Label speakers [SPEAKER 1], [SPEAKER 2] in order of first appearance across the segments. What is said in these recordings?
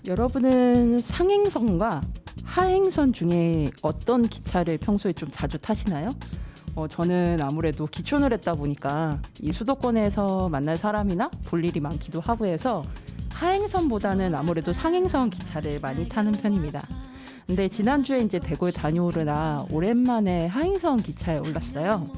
[SPEAKER 1] 여러분은 상행선과 하행선 중에 어떤 기차를 평소에 좀 자주 타시나요? 저는 아무래도 기촌을 했다 보니까 이 수도권에서 만날 사람이나 볼 일이 많기도 하고 해서 하행선보다는 아무래도 상행선 기차를 많이 타는 편입니다. 근데 지난주에 이제 대구에 다녀오느라 오랜만에 하행선 기차에 올랐어요.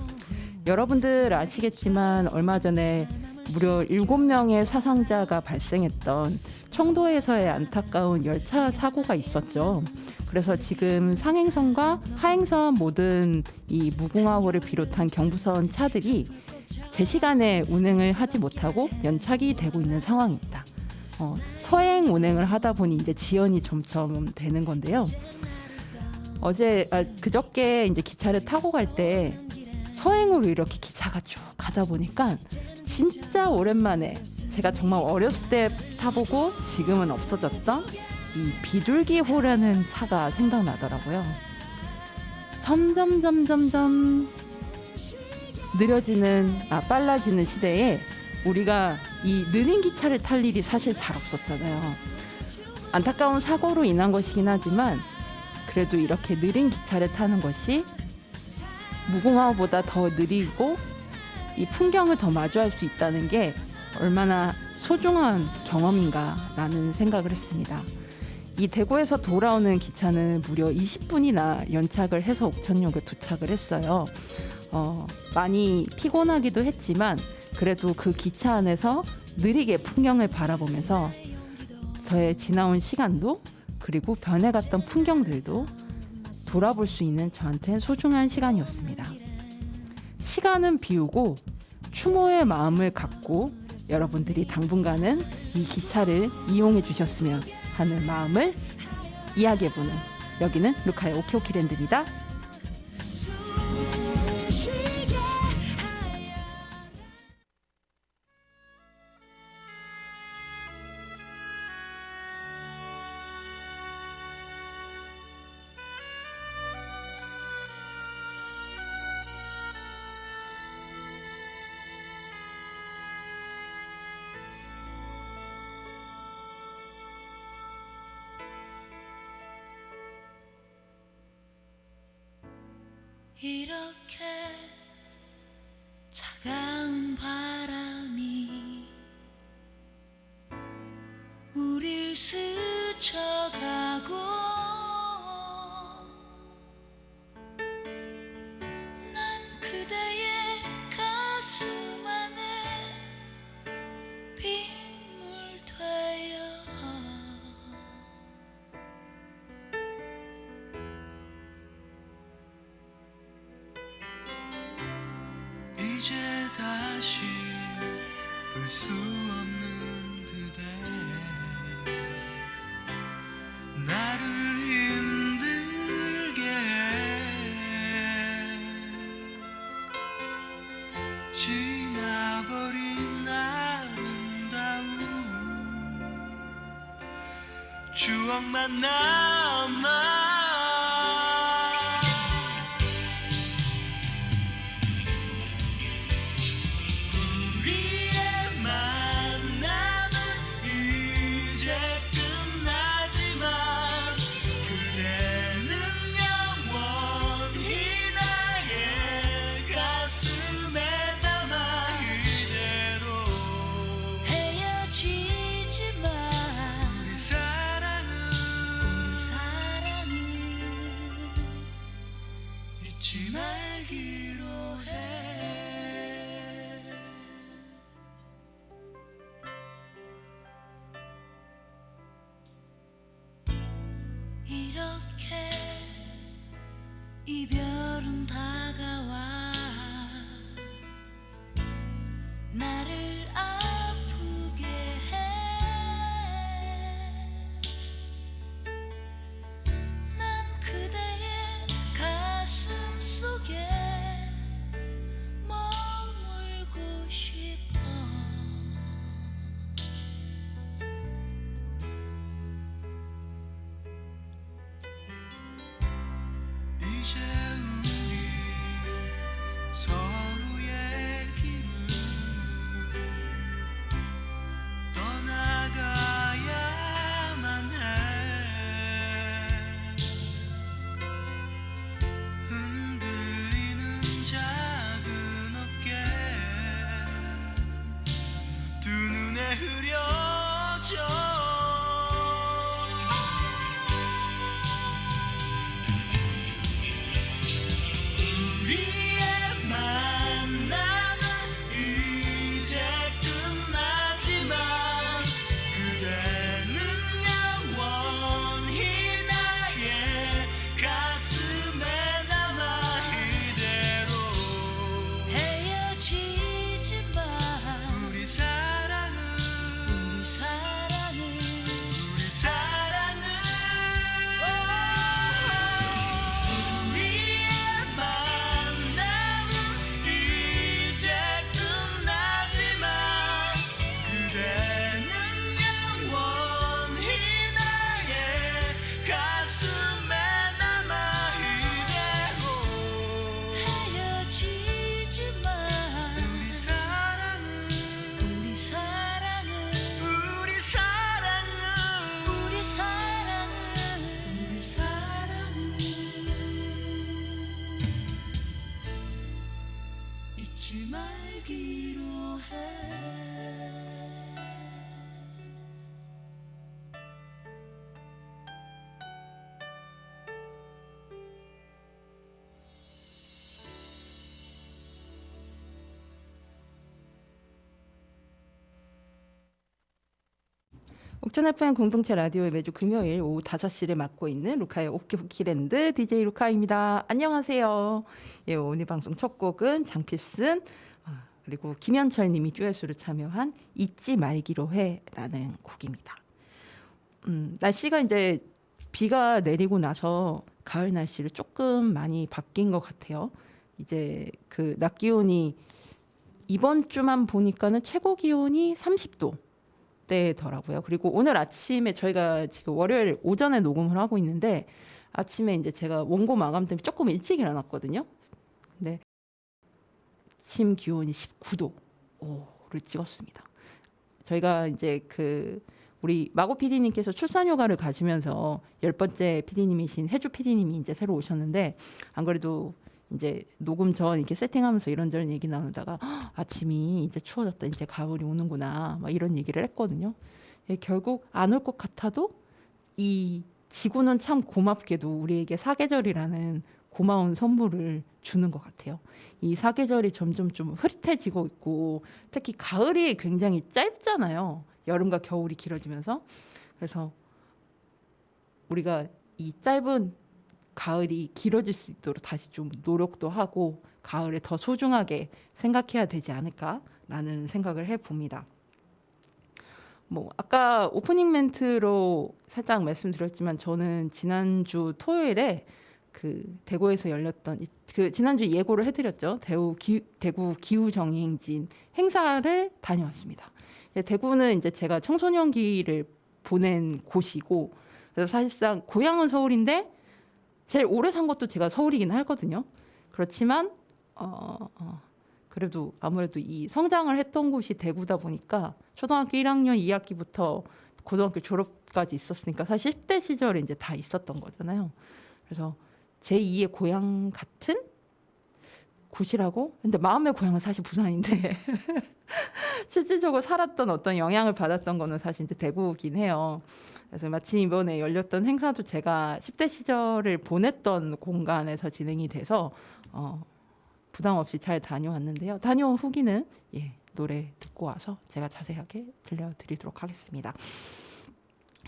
[SPEAKER 1] 여러분들 아시겠지만 얼마 전에 무려 7명의 사상자가 발생했던 청도에서의 안타까운 열차 사고가 있었죠. 그래서 지금 상행선과 하행선 모든 이 무궁화호를 비롯한 경부선 차들이 제 시간에 운행을 하지 못하고 연착이 되고 있는 상황입니다. 서행 운행을 하다 보니 이제 지연이 점점 되는 건데요. 그저께 이제 기차를 타고 갈 때 서행으로 이렇게 기차가 쭉 가다 보니까 진짜 오랜만에 제가 정말 어렸을 때 타보고 지금은 없어졌던 이 비둘기호라는 차가 생각나더라고요. 점점 빨라지는 시대에 우리가 이 느린 기차를 탈 일이 사실 잘 없었잖아요. 안타까운 사고로 인한 것이긴 하지만 그래도 이렇게 느린 기차를 타는 것이 무궁화호보다 더 느리고 이 풍경을 더 마주할 수 있다는 게 얼마나 소중한 경험인가라는 생각을 했습니다. 이 대구에서 돌아오는 기차는 무려 20분이나 연착을 해서 옥천역에 도착을 했어요. 많이 피곤하기도 했지만 그래도 그 기차 안에서 느리게 풍경을 바라보면서 저의 지나온 시간도 그리고 변해갔던 풍경들도 돌아볼 수 있는 저한테는 소중한 시간이었습니다. 시간은 비우고 추모의 마음을 갖고 여러분들이 당분간은 이 기차를 이용해 주셨으면 하는 마음을 이야기해보는 여기는 루카의 오키오키랜드입니다.
[SPEAKER 2] 이렇게 차가운 바람이 우릴 스쳐가고 난 그대의 가슴 안에 빗물 되어
[SPEAKER 3] 이제 다시 볼 수 없는 그대 나를 힘들게 해 지나버린 아름다운 추억만 남아 잊지 말기로 해.
[SPEAKER 2] 이렇게 이별은 다가와 나를 아프게 해. 난 그대의 가슴 속에 머물고 싶어.
[SPEAKER 3] 이제
[SPEAKER 1] 옥천 FM 공동체 라디오의 매주 금요일 오후 5시를 맡고 있는 루카의 오키오키랜드 DJ 루카입니다. 안녕하세요. 예, 오늘 방송 첫 곡은 장필순 그리고 김현철 님이 듀엣으로 참여한 잊지 말기로 해라는 곡입니다. 날씨가 이제 비가 내리고 나서 가을 날씨를 조금 많이 바뀐 것 같아요. 이제 그 낮 기온이 이번 주만 보니까는 최고 기온이 30도 대더라고요. 그리고 오늘 아침에 저희가 지금 월요일 오전에 녹음을 하고 있는데 아침에 이제 제가 원고 마감 때문에 조금 일찍 일어났거든요. 근데 아침 기온이 19도를 찍었습니다. 저희가 이제 그 우리 마고 PD님께서 출산휴가를 가시면서 10번째 PD님이신 해주 PD님이 이제 새로 오셨는데 안 그래도 이제 녹음 전 이렇게 세팅하면서 이런저런 얘기 나누다가 아침이 이제 추워졌다, 이제 가을이 오는구나, 막 이런 얘기를 했거든요. 예, 결국 안 올 것 같아도 이 지구는 참 고맙게도 우리에게 사계절이라는 고마운 선물을 주는 것 같아요. 이 사계절이 점점 좀 흐릿해지고 있고 특히 가을이 굉장히 짧잖아요. 여름과 겨울이 길어지면서. 그래서 우리가 이 짧은 가을이 길어질 수 있도록 다시 좀 노력도 하고 가을에 더 소중하게 생각해야 되지 않을까라는 생각을 해봅니다. 뭐 아까 오프닝 멘트로 살짝 말씀드렸지만 저는 지난주 토요일에 그 대구에서 열렸던 그 지난주 예고를 해드렸죠. 대구 기후 정의행진 행사를 다녀왔습니다. 대구는 이제 제가 청소년기를 보낸 곳이고 그래서 사실상 고향은 서울인데 제일 오래 산 것도 제가 서울이긴 하거든요. 그렇지만 그래도 아무래도 이 성장을 했던 곳이 대구다 보니까 초등학교 1학년 2학기부터 고등학교 졸업까지 있었으니까 사실 10대 시절에 이제 다 있었던 거잖아요. 그래서 제2의 고향 같은 곳이라고? 근데 마음의 고향은 사실 부산인데 실질적으로 살았던 어떤 영향을 받았던 거는 사실 이제 대구긴 해요. 그래서 마침 이번에 열렸던 행사도 제가 10대 시절을 보냈던 공간에서 진행이 돼서 부담 없이 잘 다녀왔는데요. 다녀온 후기는 노래 듣고 와서 제가 자세하게 들려드리도록 하겠습니다.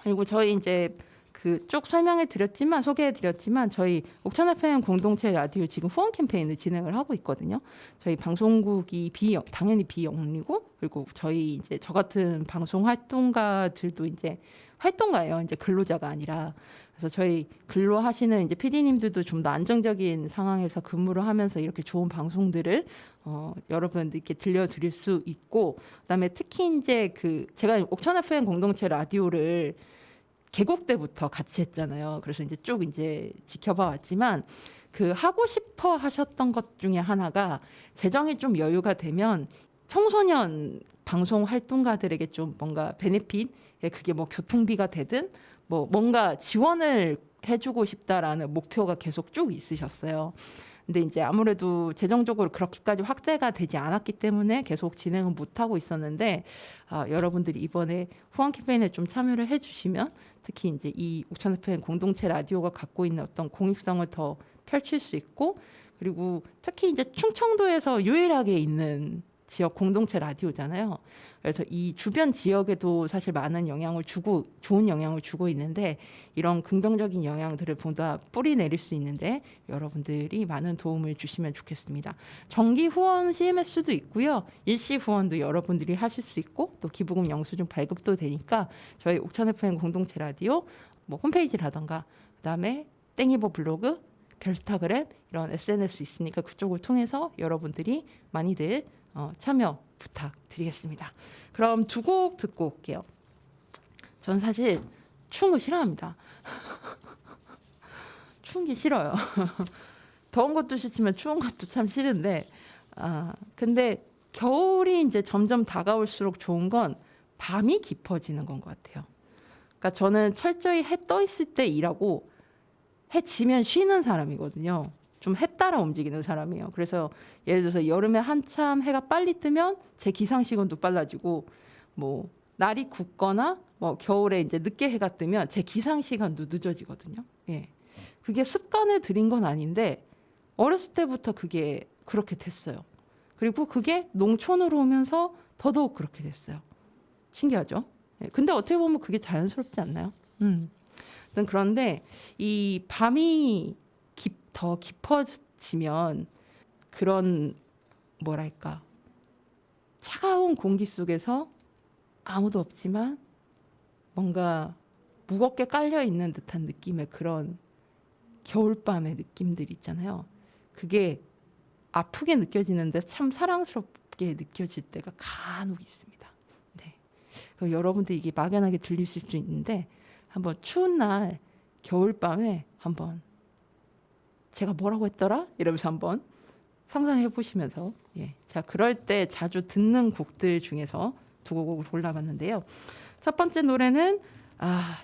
[SPEAKER 1] 그리고 저희 이제 그 쭉 소개해드렸지만 저희 옥천 FM 공동체 라디오 지금 후원 캠페인을 진행을 하고 있거든요. 저희 방송국이 당연히 비영리고 그리고 저희 이제 저 같은 방송 활동가들도 이제 활동가예요. 이제 근로자가 아니라. 그래서 저희 근로하시는 이제 PD님들도 좀 더 안정적인 상황에서 근무를 하면서 이렇게 좋은 방송들을 여러분들께 들려드릴 수 있고, 그다음에 특히 이제 그 제가 옥천 FM 공동체 라디오를 개국 때부터 같이 했잖아요. 그래서 이제 쭉 이제 지켜봐 왔지만 그 하고 싶어 하셨던 것 중에 하나가 재정이 좀 여유가 되면 청소년 방송 활동가들에게 좀 뭔가 베네핏, 그게 뭐 교통비가 되든 뭐 뭔가 지원을 해주고 싶다라는 목표가 계속 쭉 있으셨어요. 근데 이제 아무래도 재정적으로 그렇게까지 확대가 되지 않았기 때문에 계속 진행은 못하고 있었는데 여러분들이 이번에 후원 캠페인에 좀 참여를 해주시면 특히 이제 이 옥천 FM 공동체 라디오가 갖고 있는 어떤 공익성을 더 펼칠 수 있고 그리고 특히 이제 충청도에서 유일하게 있는 지역 공동체 라디오잖아요. 그래서 이 주변 지역에도 사실 많은 영향을 주고 좋은 영향을 주고 있는데 이런 긍정적인 영향들을 보다 뿌리 내릴 수 있는데 여러분들이 많은 도움을 주시면 좋겠습니다. 정기 후원 CMS도 있고요. 일시 후원도 여러분들이 하실 수 있고 또 기부금 영수증 발급도 되니까 저희 옥천 FM 공동체 라디오 뭐 홈페이지라던가 그다음에 땡이버 블로그 별스타그램 이런 SNS 있으니까 그쪽을 통해서 여러분들이 많이들 참여 부탁드리겠습니다. 그럼 두 곡 듣고 올게요. 전 사실 추운 거 싫어합니다. 추운 게 싫어요. 더운 것도 싫지만 추운 것도 참 싫은데 근데 겨울이 이제 점점 다가올수록 좋은 건 밤이 깊어지는 건 것 같아요. 그러니까 저는 철저히 해 떠 있을 때 일하고 해 지면 쉬는 사람이거든요. 좀 해 따라 움직이는 사람이에요. 그래서 예를 들어서 여름에 한참 해가 빨리 뜨면 제 기상 시간도 빨라지고 뭐 날이 굳거나 뭐 겨울에 이제 늦게 해가 뜨면 제 기상 시간도 늦어지거든요. 예. 그게 습관을 들인 건 아닌데 어렸을 때부터 그게 그렇게 됐어요. 그리고 그게 농촌으로 오면서 더더욱 그렇게 됐어요. 신기하죠? 예, 근데 어떻게 보면 그게 자연스럽지 않나요? 그런데 이 밤이 더 깊어지면 그런 뭐랄까 차가운 공기 속에서 아무도 없지만 뭔가 무겁게 깔려 있는 듯한 느낌의 그런 겨울밤의 느낌들 있잖아요. 그게 아프게 느껴지는데 참 사랑스럽게 느껴질 때가 간혹 있습니다. 네. 여러분들 이게 막연하게 들리실 수 있는데 한번 추운 날 겨울밤에 한번 제가 뭐라고 했더라? 이러면서 한번 상상해 보시면서 제가 그럴 때 자주 듣는 곡들 중에서 두 곡을 골라봤는데요. 첫 번째 노래는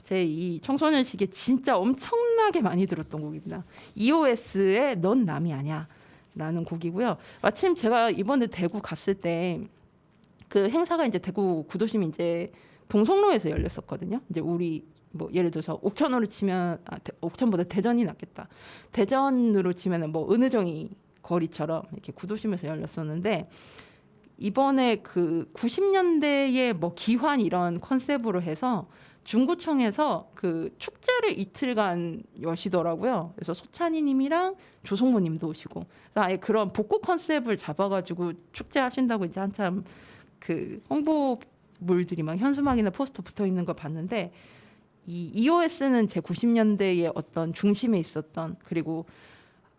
[SPEAKER 1] 제 이 청소년 시기에 진짜 엄청나게 많이 들었던 곡입니다. EOS의 넌 남이 아냐 라는 곡이고요. 마침 제가 이번에 대구 갔을 때 그 행사가 이제 대구 구도심이 이제 동성로에서 열렸었거든요. 이제 우리 뭐 예를 들어서 옥천으로 치면 옥천보다 대전이 낫겠다. 대전으로 치면은 뭐 은의정이 거리처럼 이렇게 구도심에서 열렸었는데 이번에 그 90년대의 뭐 기환 이런 컨셉으로 해서 중구청에서 그 축제를 이틀간 여시더라고요. 그래서 소찬이님이랑 조성모님도 오시고 아예 그런 복고 컨셉을 잡아가지고 축제 하신다고 이제 한참 그 홍보물들이 막 현수막이나 포스터 붙어 있는 걸 봤는데 이 EOS는 제 90년대의 어떤 중심에 있었던 그리고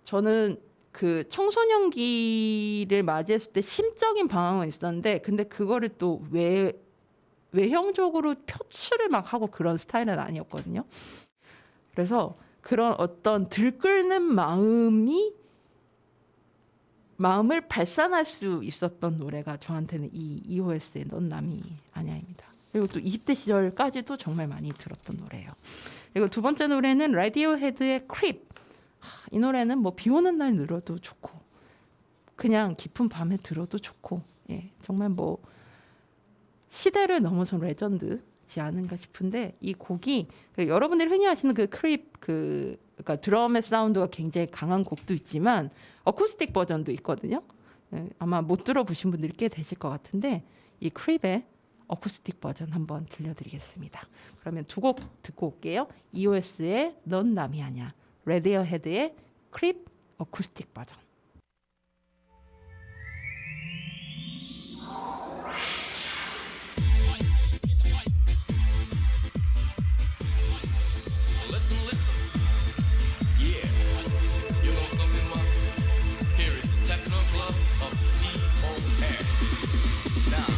[SPEAKER 1] 저는 그 청소년기를 맞이했을 때 심적인 방황은 있었는데 근데 그거를 또 외형적으로 표출을 막 하고 그런 스타일은 아니었거든요. 그래서 그런 어떤 들끓는 마음을 발산할 수 있었던 노래가 저한테는 이 EOS의 넌 남이 아냐입니다. 그리고 또 20대 시절까지도 정말 많이 들었던 노래예요. 그리고 두 번째 노래는 라디오헤드의 크립. 이 노래는 뭐 비 오는 날 들어도 좋고 그냥 깊은 밤에 들어도 좋고 정말 뭐 시대를 넘어선 레전드지 않은가 싶은데 이 곡이 여러분들이 흔히 아시는 그 크립 그러니까 드럼의 사운드가 굉장히 강한 곡도 있지만 어쿠스틱 버전도 있거든요. 아마 못 들어보신 분들이 꽤 되실 것 같은데 이 크립의 어쿠스틱 버전 한번 들려드리겠습니다. 그러면 두 곡 듣고 올게요. EOS의 넌 남이 아냐, 레디오헤드의 크립 어쿠스틱 버전.
[SPEAKER 4] Listen, listen. Yeah. You know something, man? Here is the techno club of EOS. Now,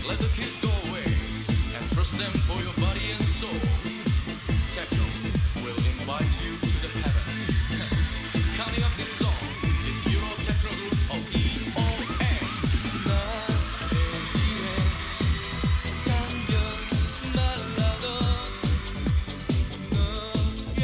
[SPEAKER 4] let the kids go away and trust them for your body and soul. Techno will invite you to the heaven. Counting up this song is Euro Techno group of EOS.
[SPEAKER 3] 잠겨 말라도 너의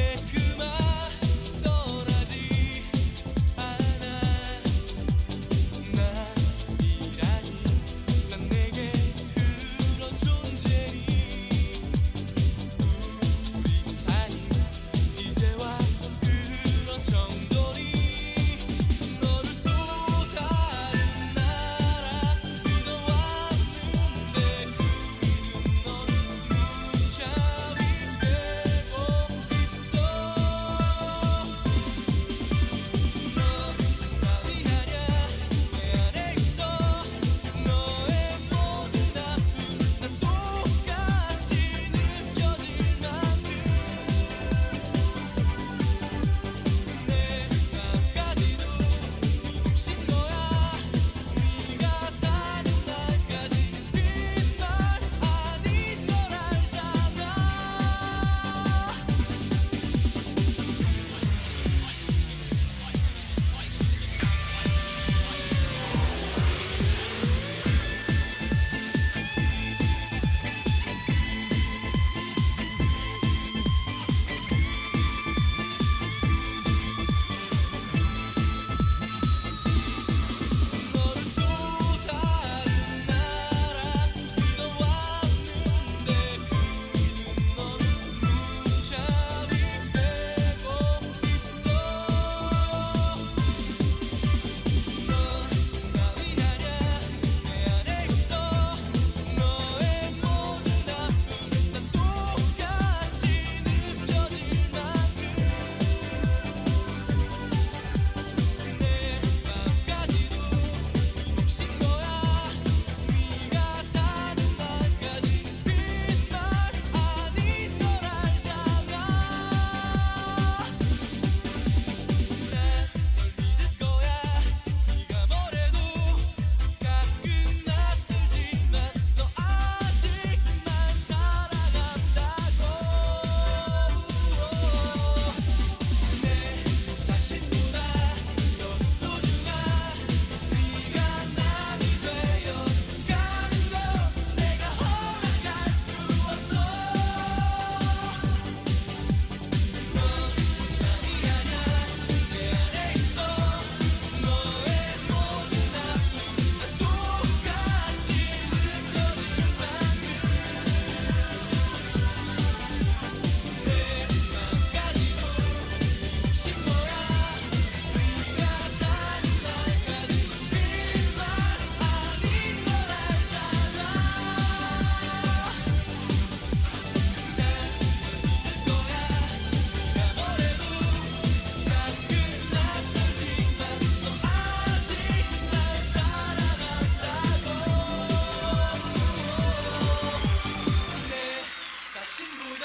[SPEAKER 4] 당신보다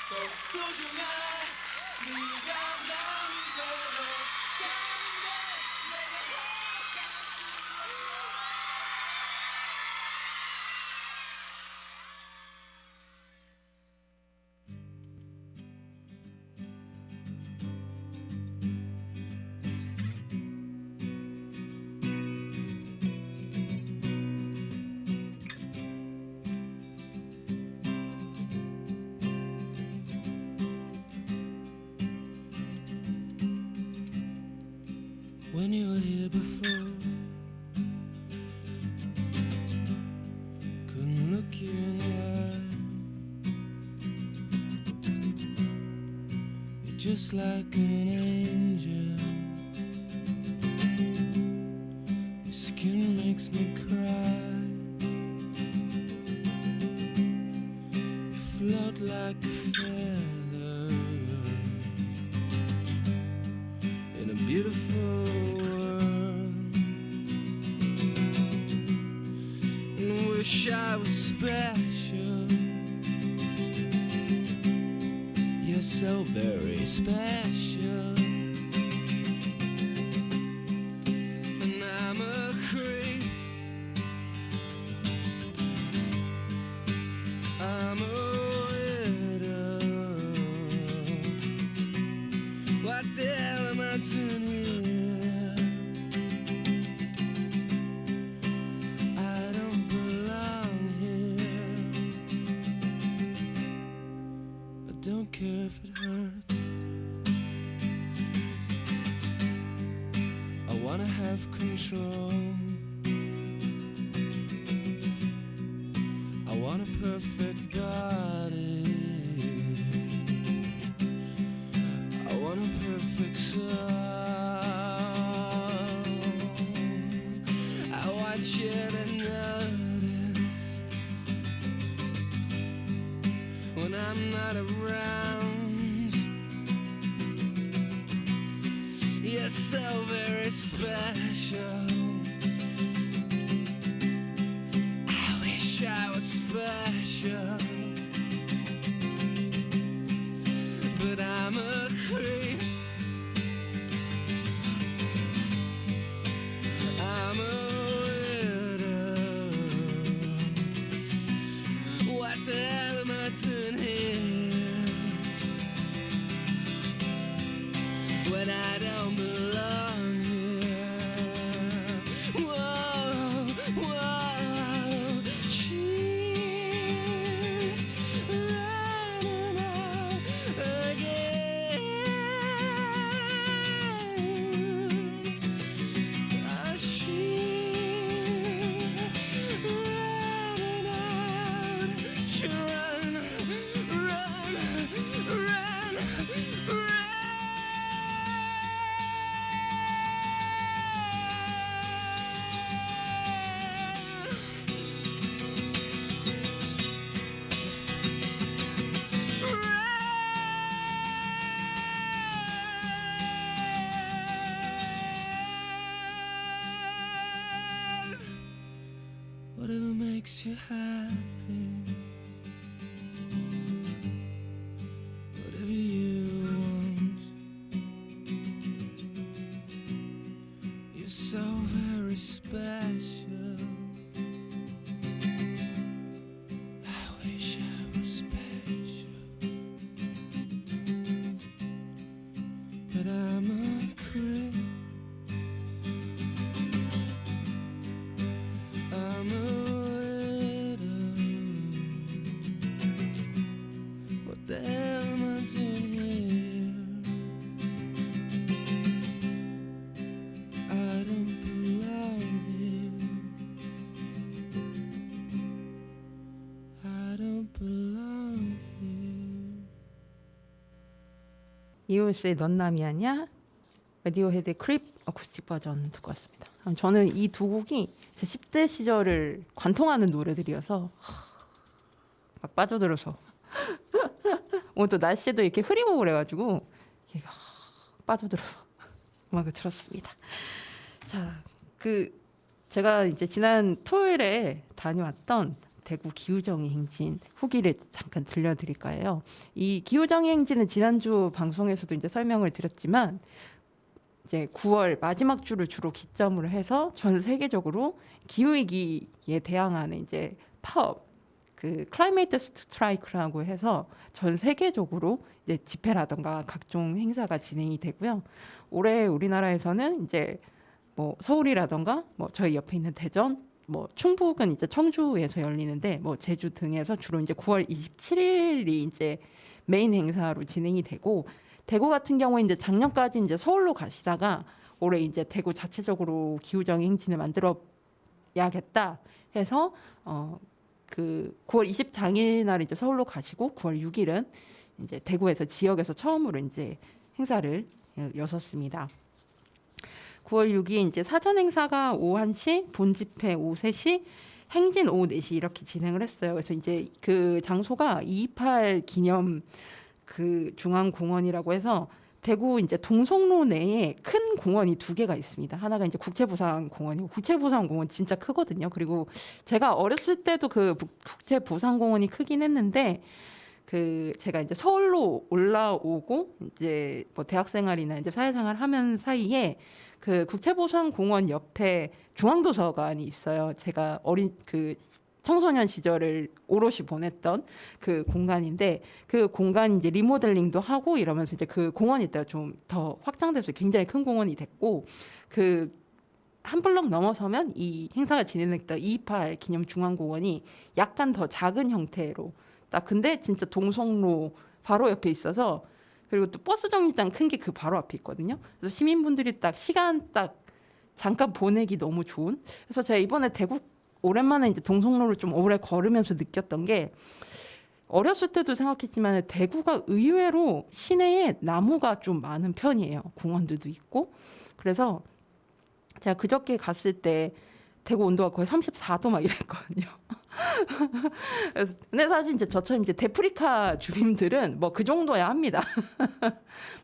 [SPEAKER 4] 더 소중한 네가 남이 되어 가는데 내가 어쩔 수
[SPEAKER 3] When you were here before, couldn't look you in the eye. You're just like an angel. Your skin makes me cry. You float like a feather in a beautiful world. And wish I was special. You're so very special. And I'm a creep. I'm a widow. What the hell am I doing here? I don't belong here. I don't care if it hurts. I wanna have control. I want a perfect body. I want a perfect soul. I want you to notice when I'm not around. You're so very special. I wish I was special, but I'm a creep. I'm a widow. What the hell am I doing here when I don't belong here? Whoa, whoa, she's running out again. She's running out. She run, run, run, run. Whatever makes you happy, whatever you want. You're so very special. I wish I was special, but I'm a creep. I'm a widow. What the hell am I doing here? I don't belong here. I don't belong here.
[SPEAKER 1] 이올스의 넌 남이 아니야? 레디오헤드의 크립 어쿠스틱 버전 듣고 왔습니다. 저는 이 두 곡이 제 10대 시절을 관통하는 노래들이어서 막 빠져들어서 오늘 또 날씨도 이렇게 흐리고 그래가지고 빠져들어서 음악을 들었습니다. 자, 제가 이제 지난 토요일에 다녀왔던 대구 기후정의 행진 후기를 잠깐 들려드릴까 해요. 이 기후정의 행진은 지난주 방송에서도 이제 설명을 드렸지만 이제 9월 마지막 주를 주로 기점으로 해서 전 세계적으로 기후 위기에 대항하는 이제 파업, 그 클라이메이트 스트라이크라고 해서 전 세계적으로 이제 집회라던가 각종 행사가 진행이 되고요. 올해 우리나라에서는 이제 뭐 서울이라던가 뭐 저희 옆에 있는 대전, 뭐 충북은 이제 청주에서 열리는데 뭐 제주 등에서 주로 이제 9월 27일이 이제 메인 행사로 진행이 되고, 대구 같은 경우에 이제 작년까지 이제 서울로 가시다가 올해 이제 대구 자체적으로 기후정 행진을 만들어야겠다 해서 그 9월 24일 날 이제 서울로 가시고 9월 6일은 이제 대구에서 지역에서 처음으로 이제 행사를 여섰습니다. 9월 6일 이제 사전 행사가 오후 1시, 본 집회 오후 3시, 행진 오후 4시 이렇게 진행을 했어요. 그래서 이제 그 장소가 228 기념 그 중앙공원이라고 해서 대구 이제 동성로 내에 큰 공원이 2개가 있습니다. 하나가 이제 국채부산공원이고, 국채부산공원 진짜 크거든요. 그리고 제가 어렸을 때도 그 국채부산공원이 크긴 했는데, 그 제가 이제 서울로 올라오고 이제 뭐 대학생활이나 이제 사회생활 하면 사이에 그 국채부산공원 옆에 중앙도서관이 있어요. 제가 어린 그 청소년 시절을 오롯이 보냈던 그 공간인데, 그 공간이 이제 리모델링도 하고 이러면서 이제 그 공원이 있다가 좀 더 확장돼서 굉장히 큰 공원이 됐고, 그 한 블럭 넘어서면 이 행사가 진행됐던 228 기념 중앙공원이 약간 더 작은 형태로 딱, 근데 진짜 동성로 바로 옆에 있어서, 그리고 또 버스 정류장 큰 게 그 바로 앞에 있거든요. 그래서 시민분들이 딱 시간 딱 잠깐 보내기 너무 좋은. 그래서 제가 이번에 대구 오랜만에 이제 동성로를 좀 오래 걸으면서 느꼈던 게, 어렸을 때도 생각했지만 대구가 의외로 시내에 나무가 좀 많은 편이에요. 공원들도 있고. 그래서 제가 그저께 갔을 때 대구 온도가 거의 34도 막 이랬거든요. 그래서 근데 사실 이제 저처럼 이제 데프리카 주민들은 뭐 그 정도야 합니다.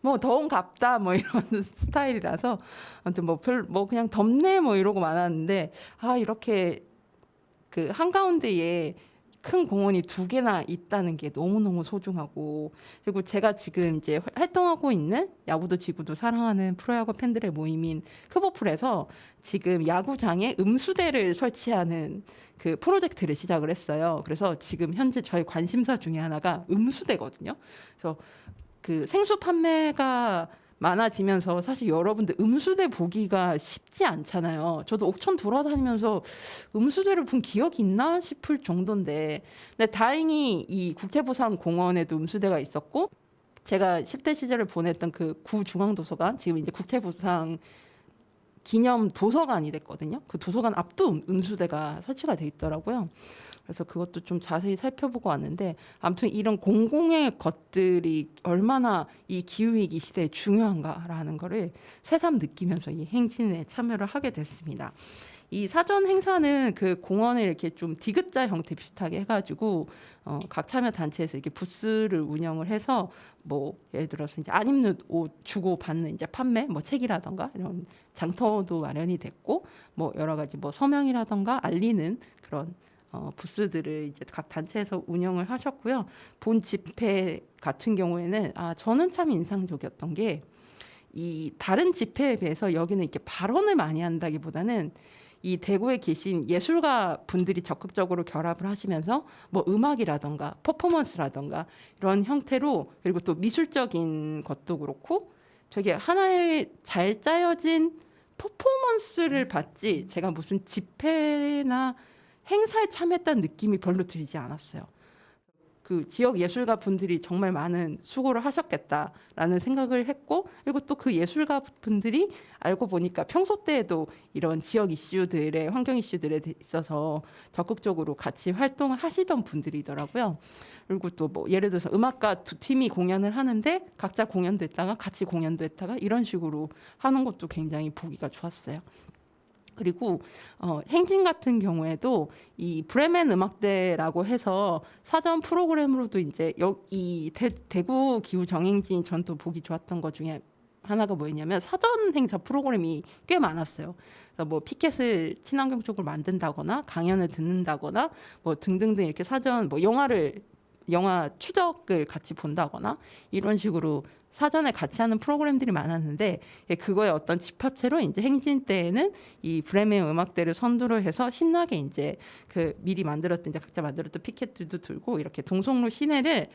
[SPEAKER 1] 뭐 더운 갑다 뭐 이런 스타일이라서 아무튼 뭐 그냥 덥네 뭐 이러고 많았는데, 아 이렇게 그 한가운데에 큰 공원이 2개나 있다는 게 너무너무 소중하고, 그리고 제가 지금 이제 활동하고 있는 야구도 지구도 사랑하는 프로야구 팬들의 모임인 크보풀에서 지금 야구장에 음수대를 설치하는 그 프로젝트를 시작을 했어요. 그래서 지금 현재 저희 관심사 중에 하나가 음수대거든요. 그래서 그 생수 판매가 많아지면서 사실 여러분들 음수대 보기가 쉽지 않잖아요. 저도 옥천 돌아다니면서 음수대를 본 기억이 있나 싶을 정도인데, 근데 다행히 이 국채부산 공원에도 음수대가 있었고, 제가 10대 시절을 보냈던 그 구중앙도서관, 지금 이제 국채부산 기념 도서관이 됐거든요. 그 도서관 앞도 음수대가 설치가 돼 있더라고요. 그래서 그것도 좀 자세히 살펴보고 왔는데, 아무튼 이런 공공의 것들이 얼마나 이 기후위기 시대에 중요한가라는 거를 새삼 느끼면서 이 행진에 참여를 하게 됐습니다. 이 사전 행사는 그 공원을 이렇게 좀 디귿자 형태 비슷하게 해가지고 각 참여 단체에서 이렇게 부스를 운영을 해서, 뭐 예를 들어서 이제 안 입는 옷 주고 받는 이제 판매, 뭐 책이라던가 이런 장터도 마련이 됐고, 뭐 여러 가지 뭐 서명이라던가 알리는 그런 부스들을 이제 각 단체에서 운영을 하셨고요. 본 집회 같은 경우에는 저는 참 인상적이었던 게, 이 다른 집회에 비해서 여기는 이렇게 발언을 많이 한다기보다는 이 대구에 계신 예술가 분들이 적극적으로 결합을 하시면서 뭐 음악이라던가 퍼포먼스라던가 이런 형태로, 그리고 또 미술적인 것도 그렇고 되게 하나의 잘 짜여진 퍼포먼스를 받지, 제가 무슨 집회나 행사에 참여했다는 느낌이 별로 들지 않았어요. 그 지역 예술가 분들이 정말 많은 수고를 하셨겠다라는 생각을 했고, 그리고 또 그 예술가 분들이 알고 보니까 평소 때에도 이런 지역 이슈들의, 환경 이슈들에 있어서 적극적으로 같이 활동을 하시던 분들이더라고요. 그리고 또 뭐 예를 들어서 음악가 2팀이 공연을 하는데 각자 공연도 했다가 같이 공연도 했다가 이런 식으로 하는 것도 굉장히 보기가 좋았어요. 그리고 행진 같은 경우에도 이 브레멘 음악대라고 해서 사전 프로그램으로도 이제 이 대구 기후 정행진 전 또 보기 좋았던 것 중에 하나가 뭐였냐면 사전 행사 프로그램이 꽤 많았어요. 그래서 뭐 피켓을 친환경 쪽으로 만든다거나 강연을 듣는다거나 뭐 등등등 이렇게 사전 뭐 영화 추적을 같이 본다거나 이런 식으로 사전에 같이 하는 프로그램들이 많았는데 그거의 어떤 집합체로 이제 행진 때에는 이 브레멘 음악대를 선두로 해서 신나게 이제 그 미리 만들었던 이제 각자 만들었던 피켓들도 들고 이렇게 동성로 시내를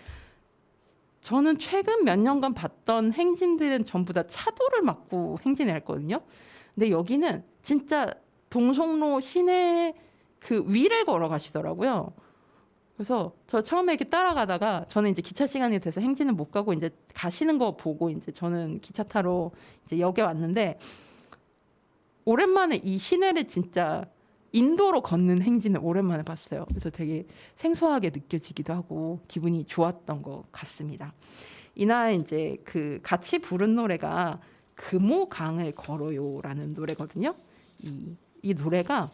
[SPEAKER 1] 저는 최근 몇 년간 봤던 행진들은 전부 다 차도를 막고 행진을 했거든요. 근데 여기는 진짜 동성로 시내 그 위를 걸어가시더라고요. 그래서 저 처음에 이렇게 따라가다가 저는 이제 기차 시간이 돼서 행진을 못 가고 이제 가시는 거 보고 이제 저는 기차 타러 이제 역에 왔는데 오랜만에 이 시내를 진짜 인도로 걷는 행진을 오랜만에 봤어요. 그래서 되게 생소하게 느껴지기도 하고 기분이 좋았던 것 같습니다. 이날 이제 그 같이 부른 노래가 금호강을 걸어요라는 노래거든요. 이 노래가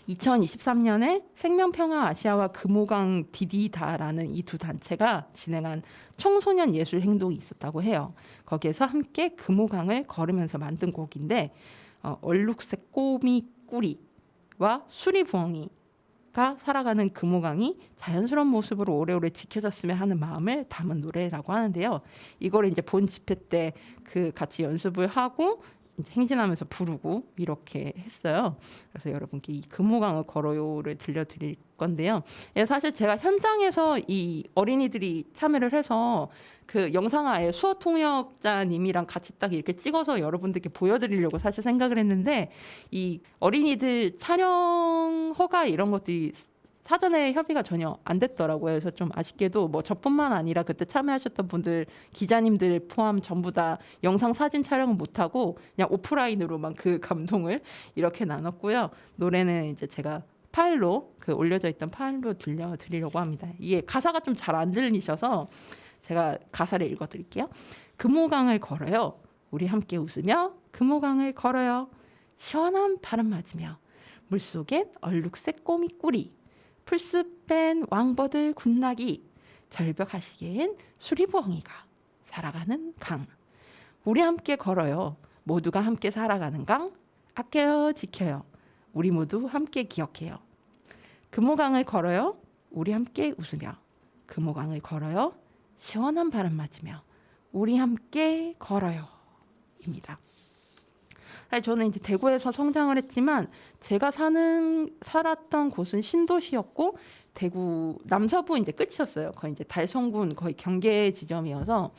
[SPEAKER 1] 2023년에 생명평화 아시아와 금호강 디디다라는 이 두 단체가 진행한 청소년 예술 행동이 있었다고 해요. 거기에서 함께 금호강을 걸으면서 만든 곡인데 얼룩색 꼬미 꾸리와 수리부엉이가 살아가는 금호강이 자연스러운 모습으로 오래오래 지켜졌으면 하는 마음을 담은 노래라고 하는데요. 이거를 이제 본 집회 때 그 같이 연습을 하고 이제 행진하면서 부르고 이렇게 했어요. 그래서 여러분께 이 금호강을 걸어요를 들려드릴 건데요. 사실 제가 현장에서 이 어린이들이 참여를 해서 그 영상을 아예 수어 통역자님이랑 같이 딱 이렇게 찍어서 여러분들께 보여드리려고 사실 생각을 했는데 이 어린이들 촬영 허가 이런 것들이 사전에 협의가 전혀 안 됐더라고요. 그래서 좀 아쉽게도 뭐 저뿐만 아니라 그때 참여하셨던 분들 기자님들 포함 전부 다 영상 사진 촬영은 못하고 그냥 오프라인으로만 그 감동을 이렇게 나눴고요. 노래는 이제 제가 파일로 그 올려져 있던 파일로 들려드리려고 합니다. 이게 가사가 좀 잘 안 들리셔서 제가 가사를 읽어드릴게요. 금호강을 걸어요. 우리 함께 웃으며 금호강을 걸어요. 시원한 바람 맞으며 물속엔 얼룩색 꼬미꾸리 풀숲 뺀 왕버들 군락이 절벽하시기엔 수리부엉이가 살아가는 강. 우리 함께 걸어요. 모두가 함께 살아가는 강. 아껴요 지켜요. 우리 모두 함께 기억해요. 금호강을 걸어요. 우리 함께 웃으며 금호강을 걸어요. 시원한 바람 맞으며 우리 함께 걸어요. 입니다. 저는 이제 대구에서 성장을 했지만 제가 살았던 곳은 신도시였고 대구 남서부 이제 끝이었어요. 거의 이제 달성군 거의 경계 지점이어서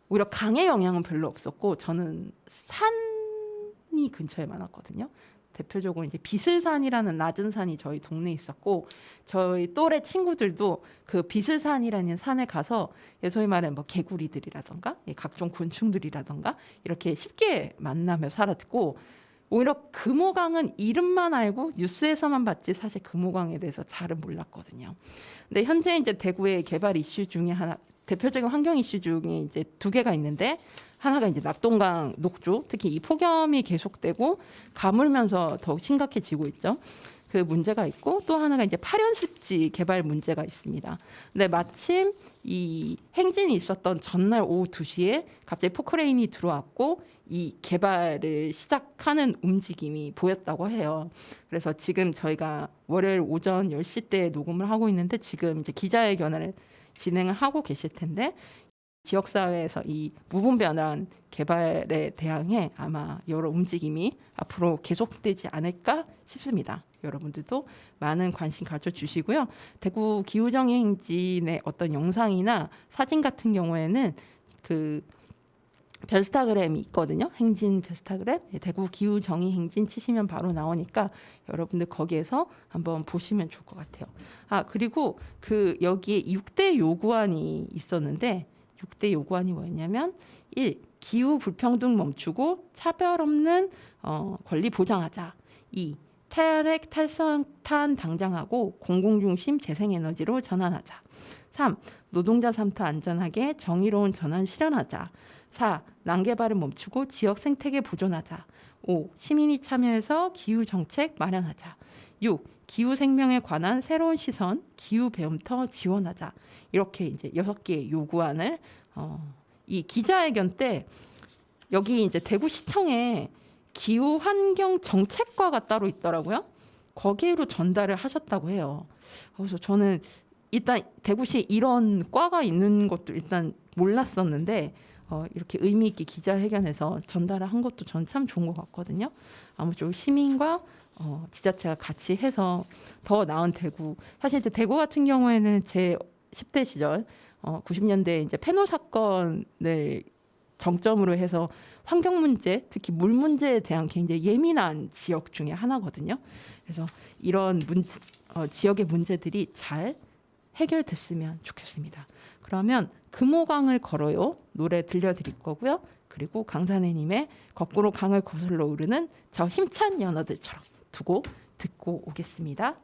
[SPEAKER 1] 오히려 강의 영향은 별로 없었고 저는 산이 근처에 많았거든요. 대표적으로 이제 비슬산이라는 낮은 산이 저희 동네에 있었고 저희 또래 친구들도 그 비슬산이라는 산에 가서 소위 말하는 뭐 개구리들이라던가 각종 곤충들이라던가 이렇게 쉽게 만나며 살았고 오히려 금호강은 이름만 알고 뉴스에서만 봤지 사실 금호강에 대해서 잘은 몰랐거든요. 근데 현재 이제 대구의 개발 이슈 중에 하나 대표적인 환경 이슈 중에 이제 두 개가 있는데 하나가 이제 낙동강 녹조, 특히 이 폭염이 계속되고 가물면서 더욱 심각해지고 있죠. 그 문제가 있고 또 하나가 이제 파련습지 개발 문제가 있습니다. 근데 마침 이 행진이 있었던 전날 오후 2시에 갑자기 포크레인이 들어왔고 이 개발을 시작하는 움직임이 보였다고 해요. 그래서 지금 저희가 월요일 오전 10시 때 녹음을 하고 있는데 지금 이제 기자회견을 진행을 하고 계실 텐데 지역사회에서 이 무분별한 개발에 대항해 아마 여러 움직임이 앞으로 계속되지 않을까 싶습니다. 여러분들도 많은 관심 가져주시고요. 대구 기후정의 행진의 어떤 영상이나 사진 같은 경우에는 그 별스타그램이 있거든요. 행진 별스타그램. 대구 기후정의 행진 치시면 바로 나오니까 여러분들 거기에서 한번 보시면 좋을 것 같아요. 그리고 그 여기에 6대 요구안이 있었는데 6대 요구안이 뭐였냐면 1. 기후 불평등 멈추고 차별 없는 권리 보장하자. 2. 탈핵 탈성탄 당장하고 공공중심 재생에너지로 전환하자. 3. 노동자 삶터 안전하게 정의로운 전환 실현하자. 4. 난개발을 멈추고 지역 생태계 보존하자. 5. 시민이 참여해서 기후정책 마련하자. 6. 기후 생명에 관한 새로운 시선, 기후 배움터 지원하자. 이렇게 이제 6개의 요구안을 이 기자회견 때 여기 이제 대구시청에 기후환경정책과가 따로 있더라고요. 거기로 전달을 하셨다고 해요. 그래서 저는 일단 대구시 이런 과가 있는 것도 일단 몰랐었는데 이렇게 의미 있게 기자회견에서 전달을 한 것도 전 참 좋은 것 같거든요. 아무쪼록 시민과 지자체가 같이 해서 더 나은 대구. 사실 이제 대구 같은 경우에는 제 10대 시절 90년대 이제 페노 사건을 정점으로 해서 환경 문제, 특히 물 문제에 대한 굉장히 예민한 지역 중에 하나거든요. 그래서 이런 지역의 문제들이 잘 해결됐으면 좋겠습니다. 그러면 금호강을 걸어요 노래 들려드릴 거고요. 그리고 강산해님의 거꾸로 강을 거슬러 오르는 저 힘찬 연어들처럼 두고 듣고 오겠습니다.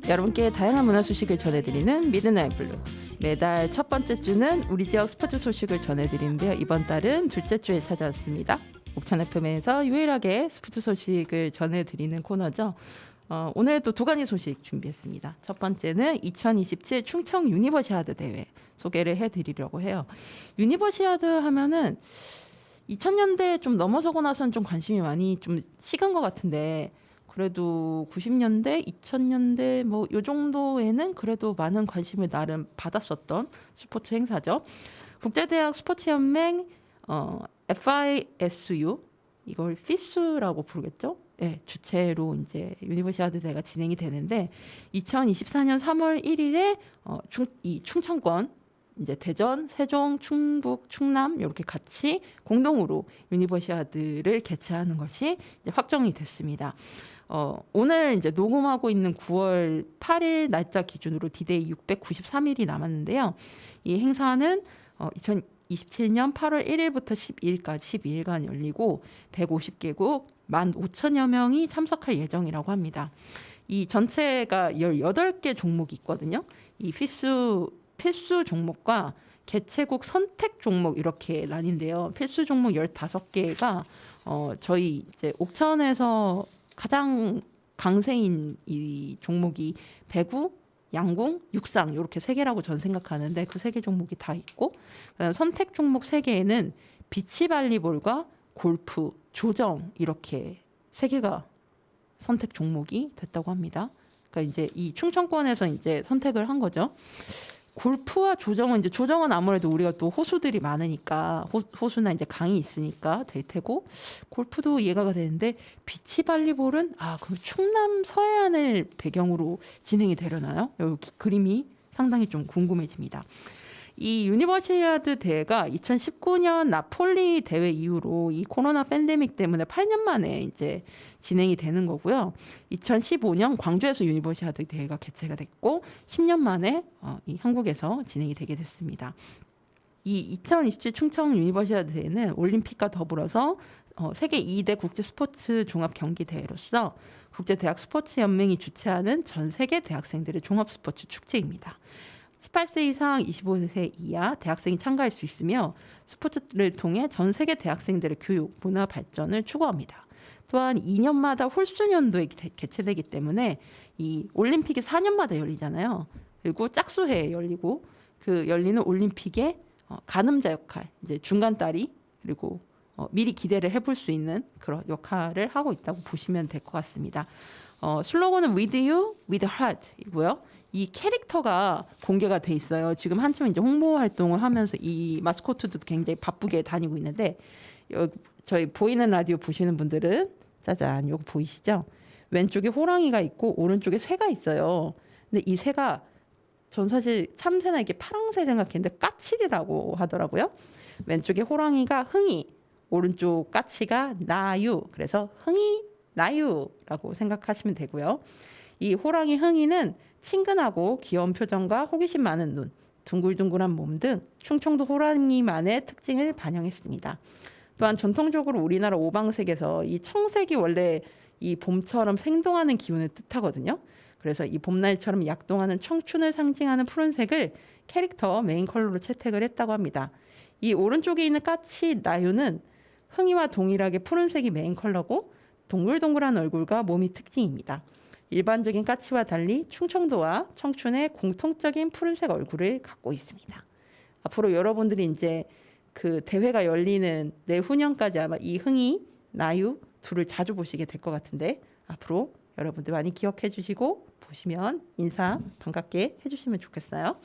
[SPEAKER 1] 여러분께 다양한 문화 소식을 전해드리는 미드나잇 블루. 매달 첫 번째 주는 우리 지역 스포츠 소식을 전해드리는데요. 이번 달은 둘째 주에 찾아왔습니다. 옥천 FM에서 유일하게 스포츠 소식을 전해드리는 코너죠. 오늘도 두 가지 소식 준비했습니다. 첫 번째는 2027 충청 유니버시아드 대회 소개를 해드리려고 해요. 유니버시아드 하면은 2000년대 좀 넘어서고 나서는 좀 관심이 많이 좀 식은 것 같은데, 그래도 90년대, 2000년대 뭐 요 정도에는 그래도 많은 관심을 나름 받았었던 스포츠 행사죠. 국제대학 스포츠연맹 FISU, 이걸 FIS라고 부르겠죠? 네, 주체로 이제 유니버시아드 대회가 진행이 되는데 2024년 3월 1일에 이 충청권 이제 대전, 세종, 충북, 충남 이렇게 같이 공동으로 유니버시아드를 개최하는 것이 이제 확정이 됐습니다. 오늘 이제 녹음하고 있는 9월 8일 날짜 기준으로 디데이 693일이 남았는데요. 이 행사는 2027년 8월 1일부터 12일까지 12일간 열리고 150개국 15,000여 명이 참석할 예정이라고 합니다. 이 전체가 18개 종목이 있거든요. 이 필수 종목과 개최국 선택 종목 이렇게 나뉜데요. 필수 종목 15개가 저희 이제 옥천에서 가장 강세인 이 종목이 배구, 양궁, 육상 이렇게 3개라고 저는 생각하는데 그 3개 종목이 다 있고, 그다음 선택 종목 3개에는 비치발리볼과 골프, 조정 이렇게 3개가 선택 종목이 됐다고 합니다. 그러니까 이제 이 충청권에서 이제 선택을 한 거죠. 골프와 조정은 이제 조정은 아무래도 우리가 또 호수들이 많으니까 호수나 이제 강이 있으니까 될 테고, 골프도 이해가 되는데 비치발리볼은 그럼 충남 서해안을 배경으로 진행이 되려나요? 여기 그림이 상당히 좀 궁금해집니다. 이 유니버시아드 대회가 2019년 나폴리 대회 이후로 이 코로나 팬데믹 때문에 8년 만에 이제 진행이 되는 거고요. 2015년 광주에서 유니버시아드 대회가 개최가 됐고 10년 만에 이 한국에서 진행이 되게 됐습니다. 이 2027 충청 유니버시아드 대회는 올림픽과 더불어서 세계 2대 국제 스포츠 종합 경기 대회로서 국제대학 스포츠연맹이 주최하는 전 세계 대학생들의 종합 스포츠 축제입니다. 18세 이상 25세 이하 대학생이 참가할 수 있으며 스포츠를 통해 전 세계 대학생들의 교육, 문화 발전을 추구합니다. 또한 2년마다 홀수년도에 개최되기 때문에 이 올림픽이 4년마다 열리잖아요. 그리고 짝수회에 열리고 그 열리는 올림픽의 가늠자 역할, 이제 중간다리, 그리고 미리 기대를 해볼 수 있는 그런 역할을 하고 있다고 보시면 될 것 같습니다. 슬로건은 With You, With Heart이고요. 이 캐릭터가 공개가 돼 있어요. 지금 한참 이제 홍보 활동을 하면서 이 마스코트도 굉장히 바쁘게 다니고 있는데, 저희 보이는 라디오 보시는 분들은 짜잔, 이거 보이시죠? 왼쪽에 호랑이가 있고 오른쪽에 새가 있어요. 근데 이 새가 전 사실 참새나 이게 파랑새 생각했는데 까칠이라고 하더라고요. 왼쪽에 호랑이가 흥이, 오른쪽 까치가 나유. 그래서 흥이 나유라고 생각하시면 되고요. 이 호랑이 흥이는 친근하고 귀여운 표정과 호기심 많은 눈, 둥글둥글한 몸 등 충청도 호랑이만의 특징을 반영했습니다. 또한 전통적으로 우리나라 오방색에서 이 청색이 원래 이 봄처럼 생동하는 기운을 뜻하거든요. 그래서 이 봄날처럼 약동하는 청춘을 상징하는 푸른색을 캐릭터 메인 컬러로 채택을 했다고 합니다. 이 오른쪽에 있는 까치 나유는 흥이와 동일하게 푸른색이 메인 컬러고 동글동글한 얼굴과 몸이 특징입니다. 일반적인 까치와 달리 충청도와 청춘의 공통적인 푸른색 얼굴을 갖고 있습니다. 앞으로 여러분들이 이제 그 대회가 열리는 내후년까지 아마 이 흥이, 나유 둘을 자주 보시게 될 것 같은데, 앞으로 여러분들 많이 기억해 주시고 보시면 인사 반갑게 해주시면 좋겠어요.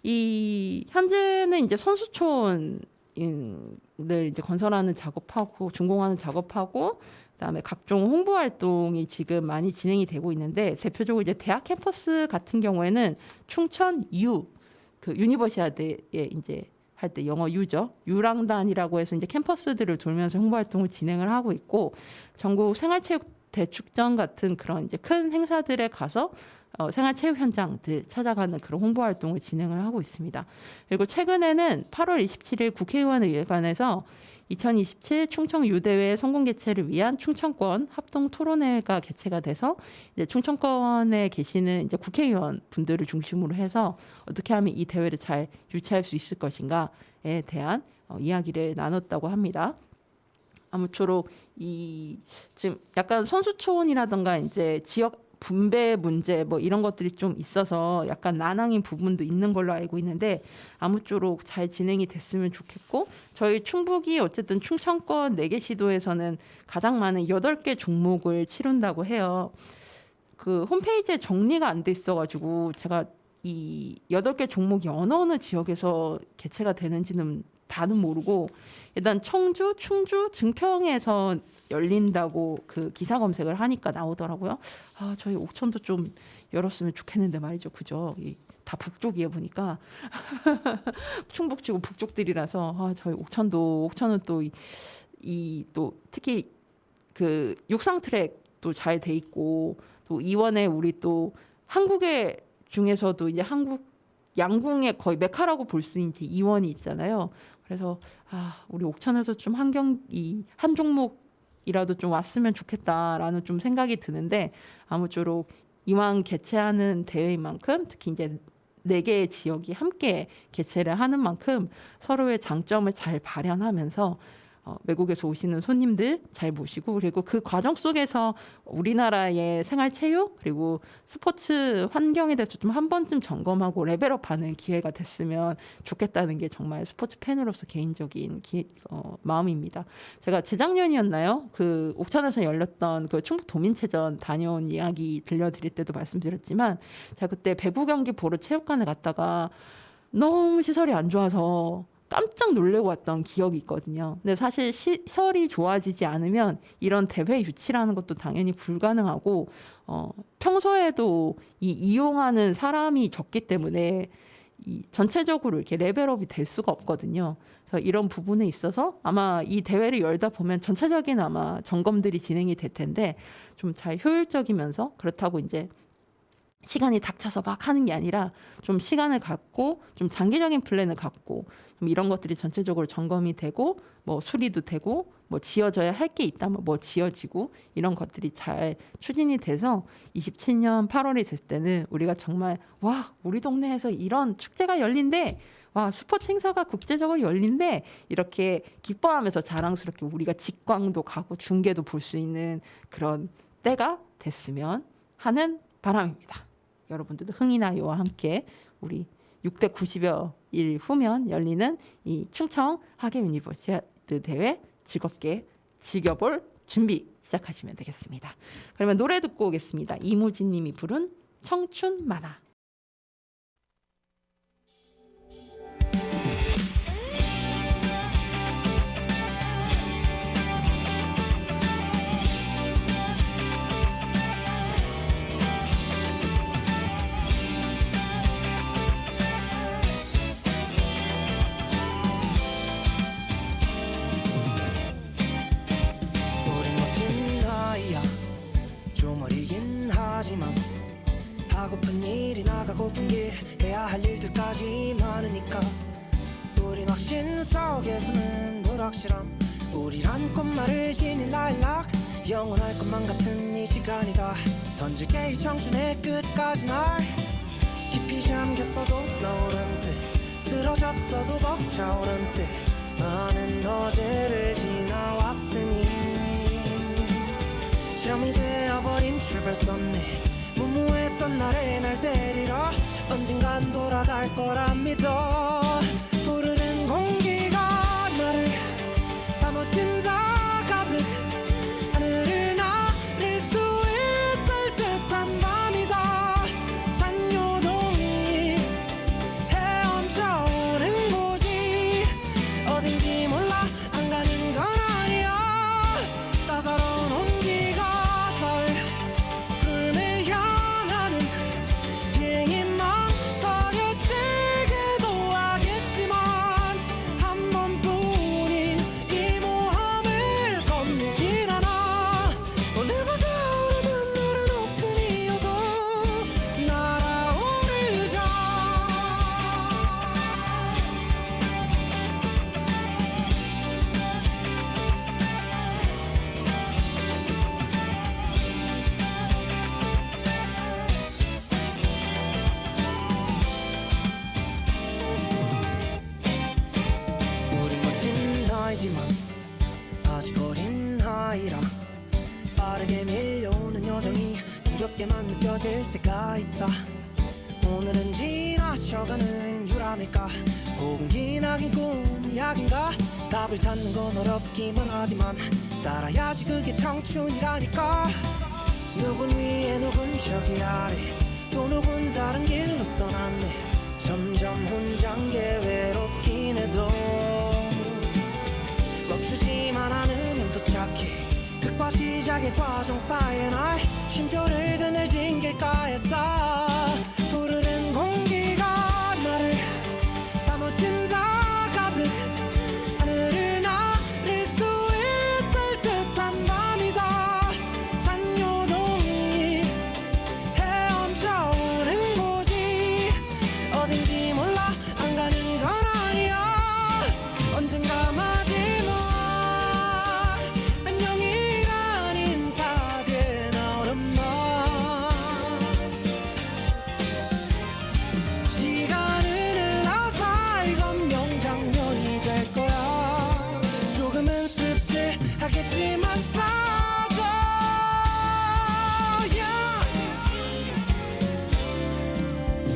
[SPEAKER 1] 이 현재는 이제 선수촌을 이제 건설하는 작업하고 준공하는 작업하고 그다음에 각종 홍보 활동이 지금 많이 진행이 되고 있는데, 대표적으로 이제 대학 캠퍼스 같은 경우에는 충천 유, 그 유니버시아드에 이제 할 때 영어 유죠. 유랑단이라고 해서 이제 캠퍼스들을 돌면서 홍보 활동을 진행을 하고 있고, 전국 생활체육 대축전 같은 그런 이제 큰 행사들에 가서 생활체육 현장들 찾아가는 그런 홍보 활동을 진행을 하고 있습니다. 그리고 최근에는 8월 27일 국회의원회관에서 2027 충청 유대회 성공 개최를 위한 충청권 합동 토론회가 개최가 돼서 이제 충청권에 계시는 이제 국회의원 분들을 중심으로 해서 어떻게 하면 이 대회를 잘 유치할 수 있을 것인가에 대한 이야기를 나눴다고 합니다. 아무쪼록 이 지금 약간 선수촌이라든가 이제 지역 분배 문제 뭐 이런 것들이 좀 있어서 약간 난항인 부분도 있는 걸로 알고 있는데 아무쪼록 잘 진행이 됐으면 좋겠고 저희 충북이 어쨌든 충청권 4개 시도에서는 가장 많은 8개 종목을 치른다고 해요. 그 홈페이지에 정리가 안 돼 있어가지고 제가 이 8개 종목이 어느 지역에서 개최가 되는지는 다는 모르고 일단 청주, 충주, 증평에서 열린다고 그 기사 검색을 하니까 나오더라고요. 아, 저희 옥천도 좀 열었으면 좋겠는데 말이죠. 그죠? 다 북쪽이에 보니까 충북치고 북쪽들이라서 아, 저희 옥천은 또 또 특히 그 육상 트랙도 잘 돼 있고 또 이원에 우리 또 한국의 중에서도 이제 한국 양궁의 거의 메카라고 볼 수 있는 이원이 있잖아요. 그래서 우리 옥천에서 좀 한 종목이라도 좀 왔으면 좋겠다라는 좀 생각이 드는데 아무쪼록 이왕 개최하는 대회인 만큼 특히 이제 4개의 지역이 함께 개최를 하는 만큼 서로의 장점을 잘 발현하면서 외국에서 오시는 손님들 잘 모시고 그리고 그 과정 속에서 우리나라의 생활체육 그리고 스포츠 환경에 대해서 좀 한 번쯤 점검하고 레벨업하는 기회가 됐으면 좋겠다는 게 정말 스포츠 팬으로서 개인적인 마음입니다. 제가 재작년이었나요? 그 옥천에서 열렸던 그 충북 도민체전 다녀온 이야기 들려드릴 때도 말씀드렸지만 제가 그때 배구 경기 보러 체육관에 갔다가 너무 시설이 안 좋아서 깜짝 놀래고 왔던 기억이 있거든요. 근데 사실 시설이 좋아지지 않으면 이런 대회 유치라는 것도 당연히 불가능하고 평소에도 이용하는 사람이 적기 때문에 전체적으로 이렇게 레벨업이 될 수가 없거든요. 그래서 이런 부분에 있어서 아마 이 대회를 열다 보면 전체적인 아마 점검들이 진행이 될 텐데 좀 잘 효율적이면서 그렇다고 이제 시간이 닥쳐서 막 하는 게 아니라 좀 시간을 갖고 좀 장기적인 플랜을 갖고 좀 이런 것들이 전체적으로 점검이 되고 뭐 수리도 되고 뭐 지어져야 할 게 있다면 뭐 지어지고 이런 것들이 잘 추진이 돼서 27년 8월이 됐을 때는 우리가 정말 와 우리 동네에서 이런 축제가 열린대 와 스포츠 행사가 국제적으로 열린대 이렇게 기뻐하면서 자랑스럽게 우리가 직광도 가고 중계도 볼 수 있는 그런 때가 됐으면 하는 바람입니다. 여러분들도 흥이나요와 함께 우리 690여 일 후면 열리는 이 충청 하계 유니버시아드 대회 즐겁게 즐겨볼 준비 시작하시면 되겠습니다. 그러면 노래 듣고 오겠습니다. 이무진 님이 부른 청춘 만화.
[SPEAKER 3] 하고픈 일이 나가고픈 길 해야 할 일들까지 많으니까 우린 확신 속에 숨은 불확실함 우리란 꽃말을 지닌 라일락 영원할 것만 같은 이 시간이다 던질게 이 청춘의 끝까지 날 깊이 잠겼어도 떠오른 듯 쓰러졌어도 벅차오른 듯 많은 어제를 지나왔으니 점이 되어버린 출발선네 무모했던 나를 날 데리러 언젠간 돌아갈 거라 믿어 푸르른 공기가 나를 사무친다 가득 하늘을 나를 수 있을 듯한 밤이다 잔요동이 헤엄쳐오는 곳이 어딘지 몰라 안 가는 건 아니야 따사로운 온기가 덜 비행이 망설여지기도 하겠지만 내게 밀려오는 여정이 두렵게만 느껴질 때가 있다. 오늘은 지나쳐가는 유람일까 혹은 기나긴 꿈 이야기인가. 답을 찾는 건 어렵기만 하지만 따라야지 그게 청춘이라니까. 누군 위에 누군 저기 아래 또 누군 다른 길로 떠났네. 점점 혼자인 게 외롭긴 해도 멈추지만 않으면 도착해. 끝과 시작의 과정 사이에 날 쉼표를 그늘진 길가에다. 푸르른 공기가 나를 사무친다 가득. 하늘을 나를 수 있을 듯한 밤이다. 잔요동이 헤엄쳐오는 곳이 어딘지 몰라. 안 가는 건 아니야. 언젠가 마지막 안녕이란 인사 뒤에 나오는 말. 시간을 흘러서 이건 명장면이 될 거야. 조금은 씁쓸하겠지만 싸도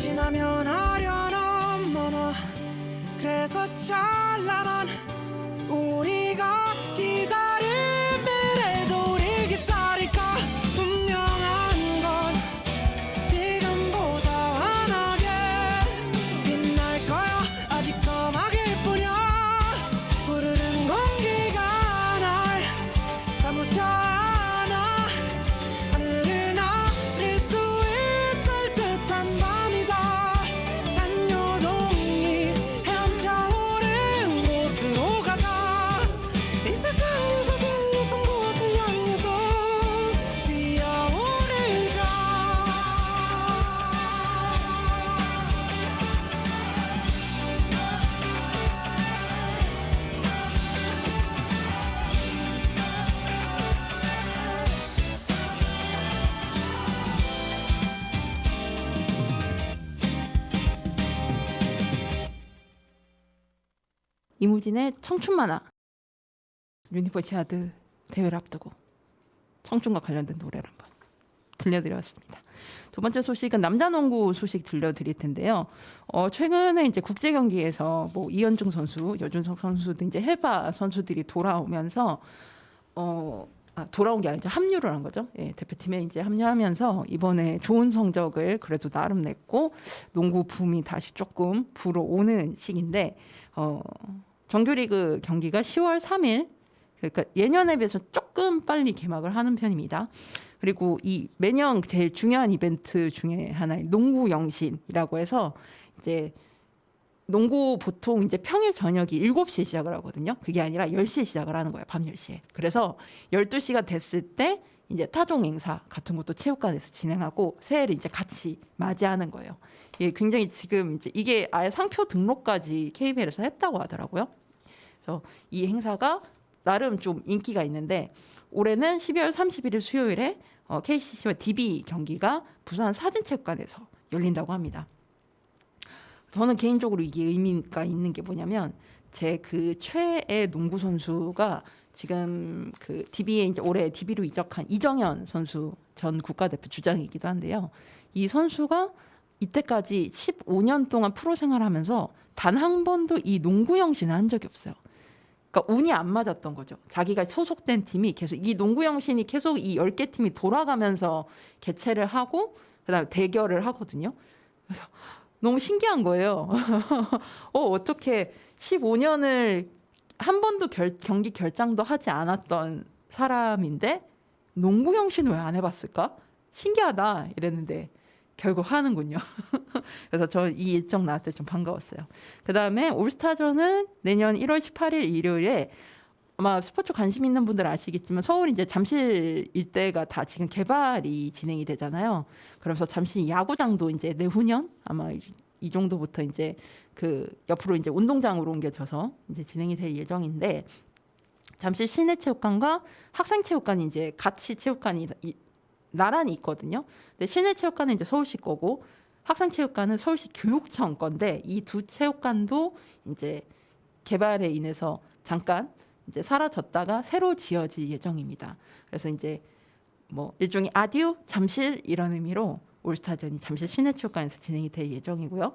[SPEAKER 3] 지나면 하려는 만화. 그래서 찬란한 우리가 기다린 미래도 우리 기다릴까. 분명한 건 지금보다 환하게 빛날 거야. 아직 서막일 뿐이야. 푸르른 공기가 날 사무쳐 안아. 하늘을 나를 수 있을 듯한 밤이다. 잔요동이 헤엄쳐오는 곳으로 가자. 이 세상에서 제일 높은 곳을 향해서 뛰어오르자.
[SPEAKER 1] 이무진의 청춘 만화. 유니버시아드 대회를 앞두고 청춘과 관련된 노래를 한번 들려드렸습니다. 두 번째 소식은 남자 농구 소식 들려드릴 텐데요. 최근에 이제 국제 경기에서 뭐 이현중 선수, 여준석 선수 등 이제 해바 선수들이 돌아오면서 돌아온 게 아니죠. 합류를 한 거죠. 예, 대표팀에 이제 합류하면서 이번에 좋은 성적을 그래도 나름 냈고 농구 붐이 다시 조금 불어오는 시기인데 정규리그 경기가 10월 3일, 그러니까 예년에 비해서 조금 빨리 개막을 하는 편입니다. 그리고 이 매년 제일 중요한 이벤트 중에 하나인 농구 영신이라고 해서 이제 농구 보통 이제 평일 저녁이 7시에 시작을 하거든요. 그게 아니라 10시에 시작을 하는 거예요. 밤 10시에. 그래서 12시가 됐을 때 이제 타종 행사 같은 것도 체육관에서 진행하고 새해를 이제 같이 맞이하는 거예요. 예, 굉장히 지금 이제 이게 아예 상표 등록까지 KBL에서 했다고 하더라고요. 그래서 이 행사가 나름 좀 인기가 있는데 올해는 12월 31일 수요일에 KCC와 DB 경기가 부산 사진체육관에서 열린다고 합니다. 저는 개인적으로 이게 의미가 있는 게 뭐냐면 제 그 최애 농구 선수가 지금 그 DB에 이제 올해 DB로 이적한 이정현 선수 전 국가대표 주장이기도 한데요. 이 선수가 이때까지 15년 동안 프로 생활하면서 단 한 번도 이 농구 영신을 한 적이 없어요. 그러니까 운이 안 맞았던 거죠. 자기가 소속된 팀이 계속 이 농구 영신이 계속 이 10개 팀이 돌아가면서 개최를 하고 그다음에 대결을 하거든요. 그래서 너무 신기한 거예요. 어떻게 15년을 한 번도 경기 결장도 하지 않았던 사람인데 농구 영신을 왜 안 해봤을까? 신기하다 이랬는데 결국 하는군요. 그래서 저 이 일정 나왔을 때 좀 반가웠어요. 그 다음에 올스타전은 내년 1월 18일 일요일에 아마 스포츠 관심 있는 분들 아시겠지만 서울 이제 잠실 일대가 다 지금 개발이 진행이 되잖아요. 그래서 잠실 야구장도 이제 내후년 아마 이 정도부터 이제 그 옆으로 이제 운동장으로 옮겨져서 이제 진행이 될 예정인데 잠실 시내체육관과 학생체육관이 이제 같이 체육관이 나란히 있거든요. 근데 시내체육관은 이제 서울시 거고 학생체육관은 서울시 교육청 건데 이 두 체육관도 이제 개발에 인해서 잠깐 이제 사라졌다가 새로 지어질 예정입니다. 그래서 이제 뭐 일종의 아디오 잠실 이런 의미로 올스타전이 잠실 시내체육관에서 진행이 될 예정이고요.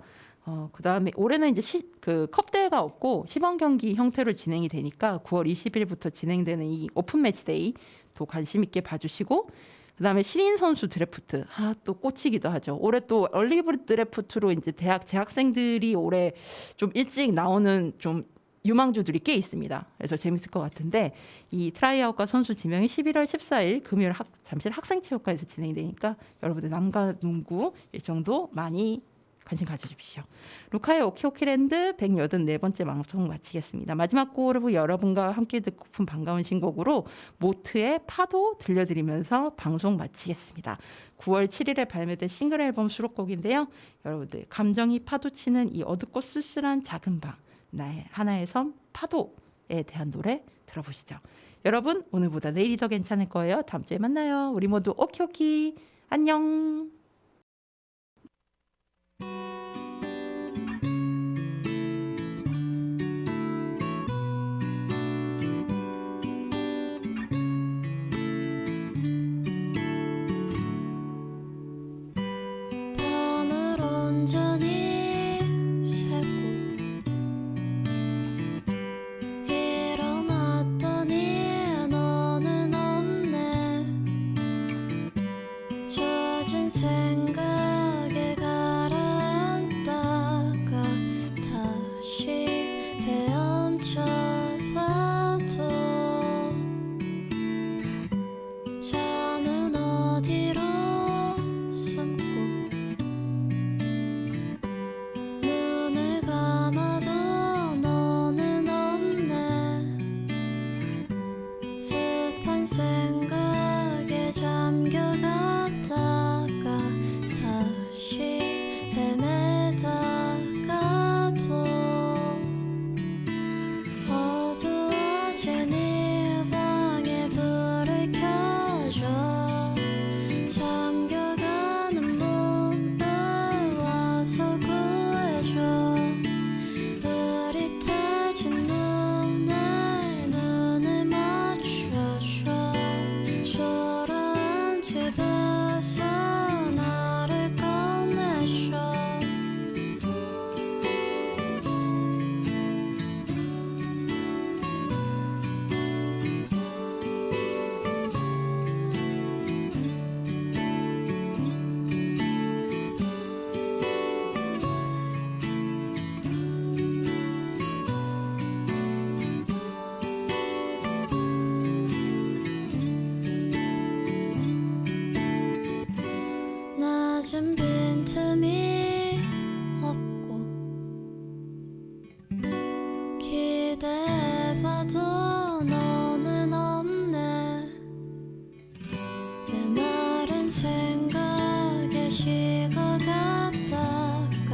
[SPEAKER 1] 그다음에 올해는 이제 그 컵대회가 없고 시범 경기 형태로 진행이 되니까 9월 20일부터 진행되는 이 오픈 매치데이 또 관심 있게 봐주시고, 그다음에 신인 선수 드래프트 또 꽂히기도 하죠. 올해 또 얼리브 드래프트로 이제 대학 재학생들이 올해 좀 일찍 나오는 좀 유망주들이 꽤 있습니다. 그래서 재밌을 것 같은데 이 트라이아웃과 선수 지명이 11월 14일 금요일 잠실 학생체육관에서 진행이 되니까 여러분들 남과 농구 일정도 많이 관심 가져주십시오. 루카의 오키오키랜드 184번째 방송 마치겠습니다. 마지막 곡으로 여러분과 함께 듣고픈 반가운 신곡으로 모트의 파도 들려드리면서 방송 마치겠습니다. 9월 7일에 발매된 싱글 앨범 수록곡인데요. 여러분들 감정이 파도치는 이 어둡고 쓸쓸한 작은 방, 나의 하나의 섬 파도에 대한 노래 들어보시죠. 여러분 오늘보다 내일이 더 괜찮을 거예요. 다음 주에 만나요. 우리 모두 오키오키 안녕.
[SPEAKER 2] 밤을 온전히 새고 일어났더니 너는 없네. 젖은 생각에 가라앉다가 다시 헤엄쳐봐도 잠은 어디로 숨고 눈을 감아도 너는 없네. 습한 생각에 잠겨갔다가 다시 헤매다가도 어두워진 이 방에 불을 켜줘. 잠겨가는 몸을 와서 구해줘. 흐릿해진 눈에 눈을 맞춰줘. 초라한 집에서 나를 꺼내줘. 낮은 빈틈이 없고 기대해봐도 너는 없네. 메마른 생각에 식어갔다가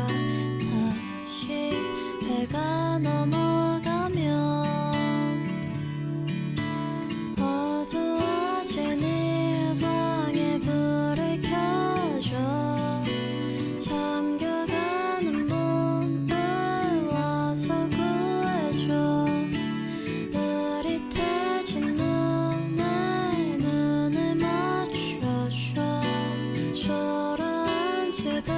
[SPEAKER 2] 다시 해가 넘어가면 어두워진 이 방에 불을 켜줘. 잠겨가는 몸을 와서 구해줘. 흐릿해진 눈에 눈을 맞춰줘. 초라한 집에